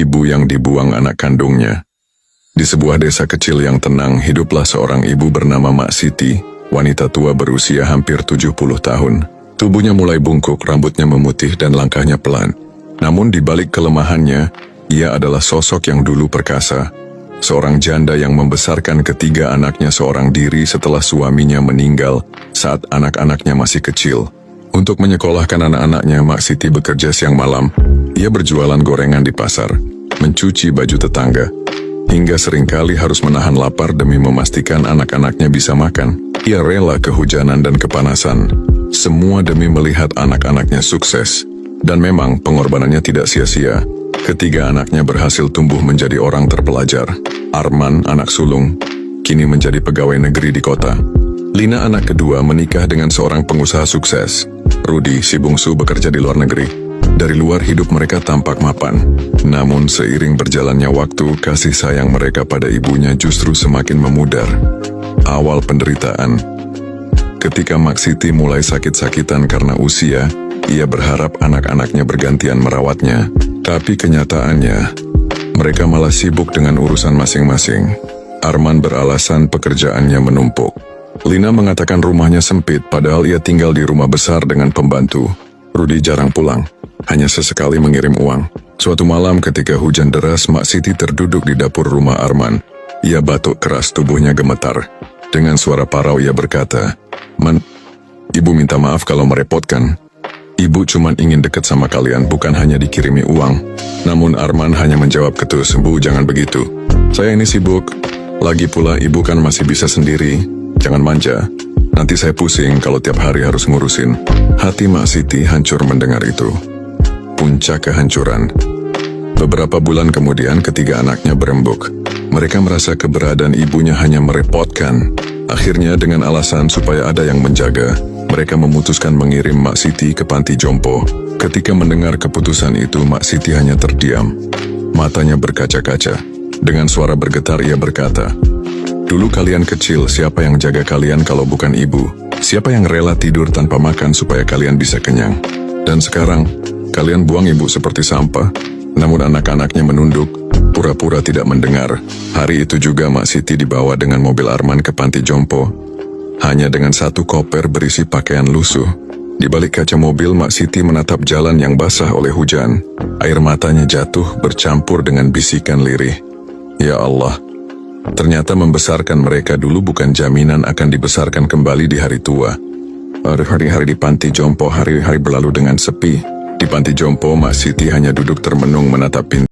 Ibu yang dibuang anak kandungnya. Di sebuah desa kecil yang tenang, hiduplah seorang ibu bernama Mak Siti, wanita tua berusia hampir 70 tahun. Tubuhnya mulai bungkuk, rambutnya memutih dan langkahnya pelan. Namun di balik kelemahannya, ia adalah sosok yang dulu perkasa. Seorang janda yang membesarkan ketiga anaknya seorang diri setelah suaminya meninggal saat anak-anaknya masih kecil. Untuk menyekolahkan anak-anaknya, Mak Siti bekerja siang malam. Ia berjualan gorengan di pasar, mencuci baju tetangga, hingga seringkali harus menahan lapar demi memastikan anak-anaknya bisa makan. Ia rela kehujanan dan kepanasan, semua demi melihat anak-anaknya sukses. Dan memang pengorbanannya tidak sia-sia. Ketiga anaknya berhasil tumbuh menjadi orang terpelajar. Arman, anak sulung, kini menjadi pegawai negeri di kota. Lina, anak kedua, menikah dengan seorang pengusaha sukses. Rudi, si bungsu, bekerja di luar negeri. Dari luar hidup mereka tampak mapan. Namun seiring berjalannya waktu, kasih sayang mereka pada ibunya justru semakin memudar. Awal penderitaan. Ketika Mak Siti mulai sakit-sakitan karena usia, ia berharap anak-anaknya bergantian merawatnya. Tapi kenyataannya, mereka malah sibuk dengan urusan masing-masing. Arman beralasan pekerjaannya menumpuk. Lina mengatakan rumahnya sempit padahal ia tinggal di rumah besar dengan pembantu. Rudi jarang pulang, hanya sesekali mengirim uang. Suatu malam ketika hujan deras, Mak Siti terduduk di dapur rumah Arman. Ia batuk keras, tubuhnya gemetar. Dengan suara parau ia berkata, "Man, Ibu minta maaf kalau merepotkan. Ibu cuma ingin dekat sama kalian, bukan hanya dikirimi uang." Namun Arman hanya menjawab ketus, "Bu, jangan begitu. Saya ini sibuk. Lagi pula ibu kan masih bisa sendiri. Jangan manja. Nanti saya pusing kalau tiap hari harus ngurusin." Hati Mak Siti hancur mendengar itu. Puncak kehancuran. Beberapa bulan kemudian ketiga anaknya berembuk. Mereka merasa keberadaan ibunya hanya merepotkan. Akhirnya dengan alasan supaya ada yang menjaga, mereka memutuskan mengirim Mak Siti ke panti jompo. Ketika mendengar keputusan itu, Mak Siti hanya terdiam. Matanya berkaca-kaca. Dengan suara bergetar ia berkata, "Dulu kalian kecil, siapa yang jaga kalian kalau bukan ibu? Siapa yang rela tidur tanpa makan supaya kalian bisa kenyang? Dan sekarang, kalian buang ibu seperti sampah." Namun anak-anaknya menunduk, pura-pura tidak mendengar. Hari itu juga Mak Siti dibawa dengan mobil Arman ke panti jompo. Hanya dengan satu koper berisi pakaian lusuh. Di balik kaca mobil, Mak Siti menatap jalan yang basah oleh hujan. Air matanya jatuh bercampur dengan bisikan lirih. Ya Allah, ternyata membesarkan mereka dulu bukan jaminan akan dibesarkan kembali di hari tua. Hari-hari di panti jompo, hari-hari berlalu dengan sepi. Di panti jompo, Mak Siti hanya duduk termenung menatap pintu.